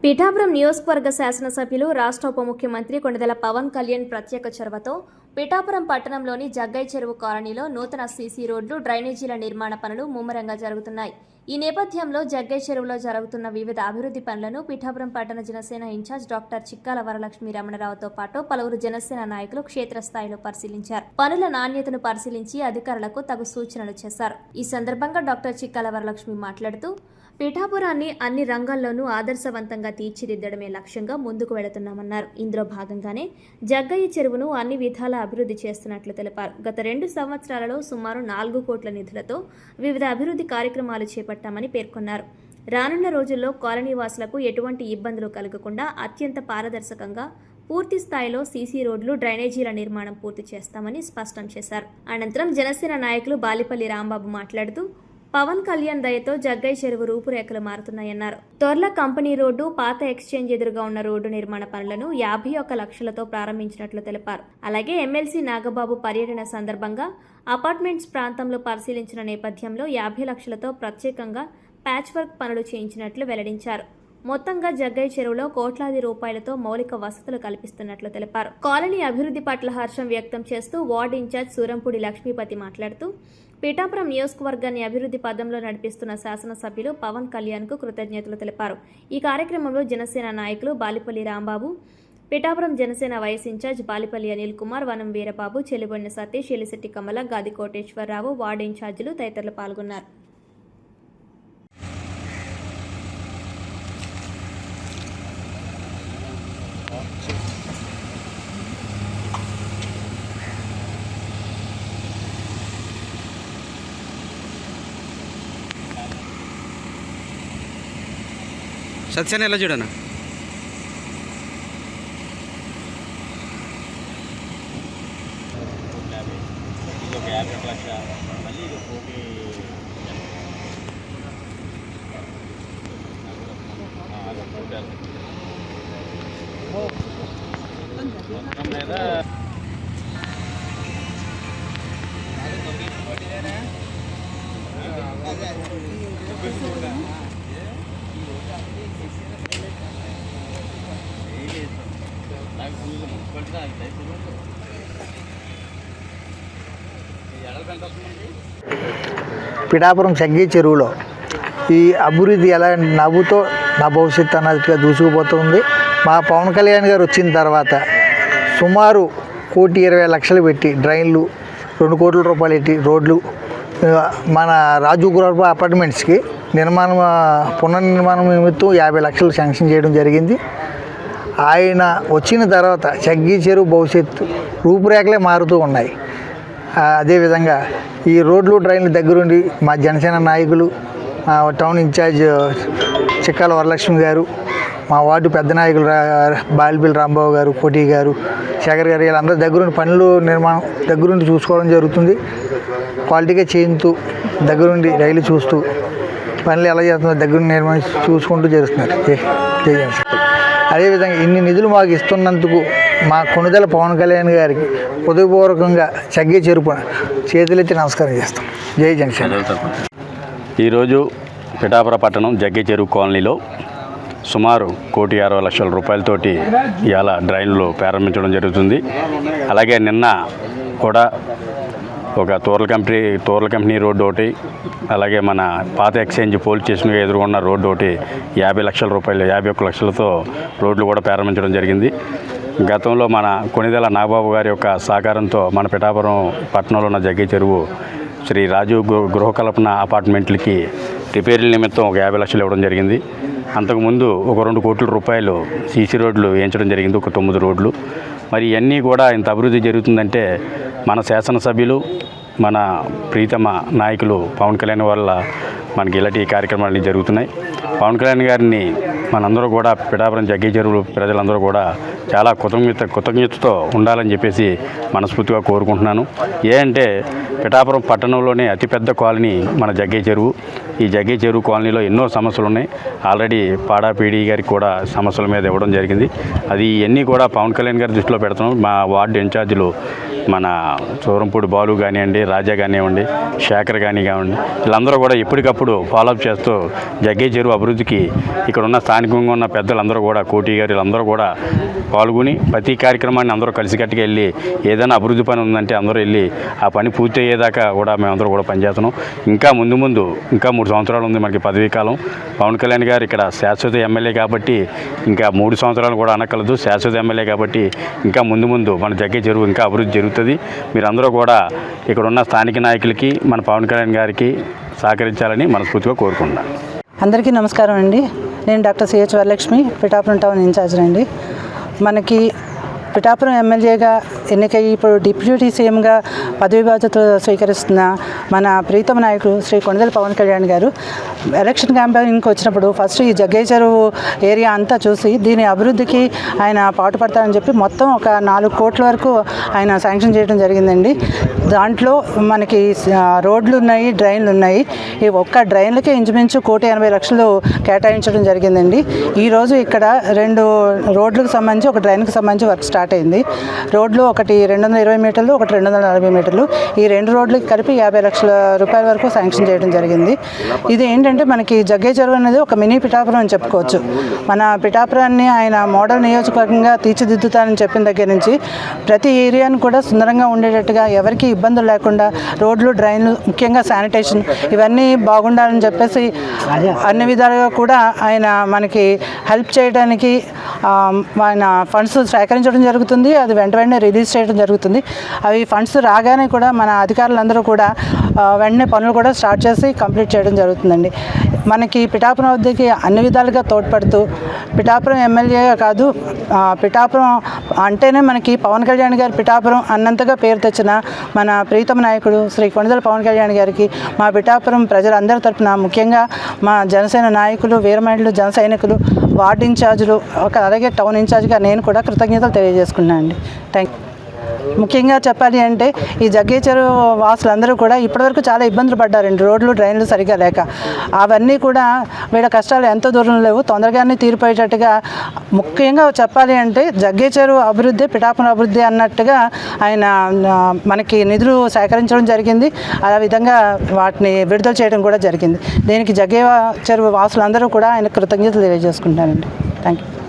పిఠాపురం నియోజకవర్గ శాసనసభ్యులు రాష్ట్ర ఉప ముఖ్యమంత్రి కొణిదెల పవన్ కళ్యాణ్ ప్రత్యేక చొరవతో పిఠాపురం పట్టణంలోని జగ్గై చెరువు కాలనీలో నూతన సీసీ రోడ్లు, డ్రైనేజీల నిర్మాణ పనులు ముమ్మరంగా జరుగుతున్నాయి. ఈ నేపథ్యంలో జగ్గై చెరువులో జరుగుతున్న వివిధ అభివృద్ధి పనులను పిఠాపురం పట్టణ జనసేన ఇన్ఛార్జ్ డాక్టర్ చిక్కాల వరలక్ష్మి రమణరావుతో పాటు పలువురు జనసేన నాయకులు క్షేత్రస్థాయిలో పరిశీలించారు. పనుల నాణ్యతను పరిశీలించి అధికారులకు తగు సూచనలు చేశారు. ఈ సందర్భంగా డాక్టర్ చిక్కాల వరలక్ష్మి మాట్లాడుతూ పిఠాపురాన్ని అన్ని రంగాల్లోనూ ఆదర్శవంతంగా తీర్చిదిద్దడమే లక్ష్యంగా ముందుకు వెళుతున్నామన్నారు. ఇందులో భాగంగానే జగ్గయ్య చెరువును అన్ని విధాల అభివృద్ధి చేస్తున్నట్లు తెలిపారు. గత 2 సంవత్సరాలలో సుమారు 4 కోట్ల నిధులతో వివిధ అభివృద్ధి కార్యక్రమాలు చేపట్టామని పేర్కొన్నారు. రానున్న రోజుల్లో కాలనీ వాసులకు ఎటువంటి ఇబ్బందులు కలగకుండా అత్యంత పారదర్శకంగా పూర్తి స్థాయిలో సీసీ రోడ్లు, డ్రైనేజీల నిర్మాణం పూర్తి చేస్తామని స్పష్టం చేశారు. అనంతరం జనసేన నాయకులు బాలిపల్లి రాంబాబు మాట్లాడుతూ పవన్ కళ్యాణ్ దయతో జగ్గై చెరువు రూపురేఖలు మారుతున్నాయన్నారు. తొర్ల కంపెనీ రోడ్డు, పాత ఎక్స్చేంజ్ ఎదురుగా ఉన్న రోడ్డు నిర్మాణ పనులను 51 లక్షలతో ప్రారంభించినట్లు తెలిపారు. అలాగే ఎమ్మెల్సీ నాగబాబు పర్యటన సందర్భంగా అపార్ట్మెంట్స్ ప్రాంతంలో పరిశీలించిన నేపథ్యంలో 50 లక్షలతో ప్రత్యేకంగా ప్యాచ్ వర్క్ పనులు చేయించినట్లు వెల్లడించారు. మొత్తంగా జగ్గై చెరువులో కోట్లాది రూపాయలతో మౌలిక వసతులు కల్పిస్తున్నట్లు తెలిపారు. కాలనీ అభివృద్ధి పట్ల హర్షం వ్యక్తం చేస్తూ వార్డు ఇన్ఛార్జ్ సూరంపూడి లక్ష్మీపతి మాట్లాడుతూ పిఠాపురం నియోజకవర్గాన్ని అభివృద్ధి పదంలో నడిపిస్తున్న శాసనసభ్యులు పవన్ కళ్యాణ్కు కృతజ్ఞతలు తెలిపారు. ఈ కార్యక్రమంలో జనసేన నాయకులు బాలిపల్లి రాంబాబు, పిఠాపురం జనసేన వైస్ ఇన్ఛార్జ్ బాలిపల్లి అనిల్ కుమార్, వనం వీరబాబు, చెలిబొన్న సతీష్, ఎలిశెట్టి కమల, గాది కోటేశ్వరరావు, వార్డు ఇన్ఛార్జీలు తదితరులు పాల్గొన్నారు. సత్యాన్ని ఎలా చూడనా పిఠాపురం జగ్గై చెరువులో ఈ అభివృద్ధి ఎలా నవ్వుతో నా భవిష్యత్తు అన్నట్టుగా దూసుకుపోతుంది. మా పవన్ కళ్యాణ్ గారు వచ్చిన తర్వాత సుమారు 1,20,00,000 పెట్టి డ్రైన్లు, 2 కోట్ల రూపాయలు పెట్టి రోడ్లు, మన రాజు గృహ అపార్ట్మెంట్స్కి పునర్నిర్మాణం నిమిత్తం 50 లక్షలు శాంక్షన్ చేయడం జరిగింది. ఆయన వచ్చిన తర్వాత జగ్గై చెరువు భవిష్యత్తు రూపురేఖలే మారుతూ ఉన్నాయి. అదేవిధంగా ఈ రోడ్లు, డ్రైన్లు దగ్గరుండి మా జనసేన నాయకులు, టౌన్ ఇన్ఛార్జ్ చిక్కాల వరలక్ష్మి గారు, మా వార్డు పెద్ద నాయకులు బాలిపల్లి రాంబాబు గారు, కోటి గారు, శేఖర్ గారు, వీళ్ళందరూ దగ్గరుండి పనులు నిర్మాణం దగ్గరుండి చూసుకోవడం జరుగుతుంది. క్వాలిటీగా చేయించు దగ్గరుండి రైలు చూస్తూ పనులు ఎలా చేస్తుందో దగ్గరుండి నిర్మాణం చూసుకుంటూ చేస్తున్నారు. అదేవిధంగా ఇన్ని నిధులు మాకు ఇస్తున్నందుకు మా కొణిదెల పవన్ కళ్యాణ్ గారికి హృదయపూర్వకంగా జగ్గై చెరువు చేతులెత్తి నమస్కారం చేస్తాం. జై జనసేన. ఈరోజు పిఠాపుర పట్టణం జగ్గై చెరువు కాలనీలో సుమారు 1,60,00,000 రూపాయలతోటి ఇవాళ డ్రైన్లు ప్రారంభించడం జరుగుతుంది. అలాగే నిన్న కూడా ఒక తోర్ల కంపెనీ రోడ్డు ఒకటి, అలాగే మన పాత ఎక్స్చేంజ్ పోలీస్ స్టేషన్ ఎదురుకున్న రోడ్డు ఒకటి 50 లక్షల రూపాయలు, 51 లక్షలతో రోడ్లు కూడా ప్రారంభించడం జరిగింది. గతంలో మన కొణిదెల నాగబాబు గారి యొక్క సహకారంతో మన పిఠాపురం పట్టణంలో ఉన్న జగ్గై చెరువు శ్రీ రాజు గృహకల్పన అపార్ట్మెంట్లకి రిపేర్ల నిమిత్తం ఒక 50 లక్షలు ఇవ్వడం జరిగింది. అంతకుముందు ఒక 2 కోట్ల రూపాయలు సీసీ రోడ్లు వేయించడం జరిగింది, ఒక 9 రోడ్లు. మరి ఇవన్నీ కూడా ఇంత అభివృద్ధి జరుగుతుందంటే మన శాసనసభ్యులు, మన ప్రీతమ నాయకులు పవన్ కళ్యాణ్ వల్ల మనకి ఇలాంటి కార్యక్రమాలు జరుగుతున్నాయి. పవన్ కళ్యాణ్ గారిని మనందరూ కూడా పిఠాపురం జగ్గై చెరువు ప్రజలందరూ కూడా చాలా కృతజ్ఞతతో ఉండాలని చెప్పేసి మనస్ఫూర్తిగా కోరుకుంటున్నాను. అంటే పిఠాపురం పట్టణంలోనే అతిపెద్ద కాలనీ మన జగ్గై చెరువు. ఈ జగ్గై చెరువు కాలనీలో ఎన్నో సమస్యలు ఉన్నాయి. ఆల్రెడీ పాడాపీడి గారికి కూడా సమస్యల మీద ఇవ్వడం జరిగింది. అది ఇవన్నీ కూడా పవన్ కళ్యాణ్ గారి దృష్టిలో పెడుతున్నాం. మా వార్డు ఇన్ఛార్జీలు మన సూరంపూడి బాలు కానివ్వండి, రాజా కానివ్వండి, శేఖర్ కానివ్వండి, వీళ్ళందరూ కూడా ఎప్పటికప్పుడు ఫాలోఅప్ చేస్తూ జగ్గయ్య చెరువు అభివృద్ధికి ఇక్కడ ఉన్న స్థానికంగా ఉన్న పెద్దలందరూ కూడా కోటి గారు వీళ్ళందరూ కూడా పాల్గొని ప్రతి కార్యక్రమాన్ని అందరూ కలిసికట్టుగా వెళ్ళి ఏదైనా అభివృద్ధి పని ఉందంటే అందరూ వెళ్ళి ఆ పని పూర్తి అయ్యేదాకా కూడా మేమందరూ కూడా పనిచేస్తున్నాం. ఇంకా ముందు ఇంకా 3 సంవత్సరాలు ఉంది మనకి పదవీ కాలం. పవన్ కళ్యాణ్ గారు ఇక్కడ శాశ్వత ఎమ్మెల్యే కాబట్టి ఇంకా 3 సంవత్సరాలు కూడా అనకలదు. శాశ్వత ఎమ్మెల్యే కాబట్టి ఇంకా ముందు మన జగ్గయ్య చెరువు ఇంకా అభివృద్ధి జరుగుతుంది. మీరందరూ కూడా ఇక్కడ ఉన్న స్థానిక నాయకులకి మన పవన్ కళ్యాణ్ గారికి సహకరించాలని మనస్ఫూర్తిగా కోరుకుంటున్నాను. అందరికీ నమస్కారం అండి. నేను doctor CH Varalakshmi, Pithapuram town incharge అండి. మనకి పిఠాపురం ఎమ్మెల్యేగా ఎన్నికై ఇప్పుడు డిప్యూటీ సీఎంగా పదవి బాధ్యతలు స్వీకరిస్తున్న మన ప్రీతమ నాయకుడు శ్రీ కొణిదెల పవన్ కళ్యాణ్ గారు ఎలక్షన్ క్యాంపెయిన్కి వచ్చినప్పుడు ఫస్ట్ ఈ జగ్గయ్య చెరువు ఏరియా అంతా చూసి దీని అభివృద్ధికి ఆయన పాటుపడతారని చెప్పి మొత్తం ఒక 4 కోట్ల వరకు ఆయన శాంక్షన్ చేయడం జరిగిందండి. దాంట్లో మనకి రోడ్లు ఉన్నాయి, డ్రైన్లు ఉన్నాయి. ఈ ఒక్క డ్రైన్లకే ఇంచుమించు 1,80,00,000 కేటాయించడం జరిగిందండి. ఈరోజు ఇక్కడ 2 రోడ్లకు సంబంధించి ఒక డ్రైన్కి సంబంధించి వర్క్ స్టార్ట్ అయింది. రోడ్లు ఒకటి 220 మీటర్లు, ఒకటి 240 మీటర్లు. ఈ 2 రోడ్లకి కలిపి 50 లక్షల రూపాయల వరకు శాంక్షన్ చేయడం జరిగింది. ఇది ఏంటంటే మనకి జగ్గయ్య చెరువు అనేది ఒక మినీ పిఠాపురం అని చెప్పుకోవచ్చు. మన పిఠాపురాన్ని ఆయన మోడల్ నియోజకవర్గంగా తీర్చిదిద్దుతానని చెప్పిన దగ్గర నుంచి ప్రతి ఏరియాను కూడా సుందరంగా ఉండేటట్టుగా, ఎవరికి ఇబ్బందులు లేకుండా రోడ్లు, డ్రైన్లు, ముఖ్యంగా శానిటేషన్ ఇవన్నీ బాగుండాలని చెప్పేసి అన్ని విధాలుగా కూడా ఆయన మనకి హెల్ప్ చేయడానికి ఆయన ఫండ్స్ సేకరించడం జరుగుతుంది. అది వెంటనే రిలీజ్ చేయడం జరుగుతుంది. అవి ఫండ్స్ రాగానే కూడా మన అధికారులందరూ కూడా వెంటనే పనులు కూడా స్టార్ట్ చేసి కంప్లీట్ చేయడం జరుగుతుందండి. మనకి పిఠాపురం అభివృద్ధికి అన్ని విధాలుగా తోడ్పడుతూ పిఠాపురం ఎమ్మెల్యేగా కాదు, పిఠాపురం అంటేనే మనకి పవన్ కళ్యాణ్ గారు పిఠాపురం అన్నంతగా పేరు తెచ్చిన మన ప్రీతమ నాయకుడు శ్రీ కొణిదెల పవన్ కళ్యాణ్ గారికి మా పిఠాపురం ప్రజలందరి తరపున, ముఖ్యంగా మా జనసేన నాయకులు, వీరమహిళలు, జన సైనికులు, వార్డు ఇన్ఛార్జులు, అలాగే టౌన్ ఇన్ఛార్జ్గా నేను కూడా కృతజ్ఞతలు తెలియజేసుకున్నాను అండి. Thank you. ముఖ్యంగా చెప్పాలి అంటే ఈ జగ్గయ్య చెరువు వాసులందరూ కూడా ఇప్పటివరకు చాలా ఇబ్బందులు పడ్డారండి. రోడ్లు, డ్రైన్లు సరిగా లేక. అవన్నీ కూడా వీళ్ళ కష్టాలు ఎంతో దూరం లేవు, తొందరగానే తీరిపోయేటట్టుగా. ముఖ్యంగా చెప్పాలి అంటే జగ్గయ్య చెరువు అభివృద్ధి పిఠాపురం అభివృద్ధి అన్నట్టుగా ఆయన మనకి నిధులు సేకరించడం జరిగింది. ఆ విధంగా వాటిని విడుదల చేయడం కూడా జరిగింది. దీనికి జగ్గయ్య చెరువు వాసులందరూ కూడా ఆయన కృతజ్ఞతలు తెలియజేసుకుంటానండి. Thank you.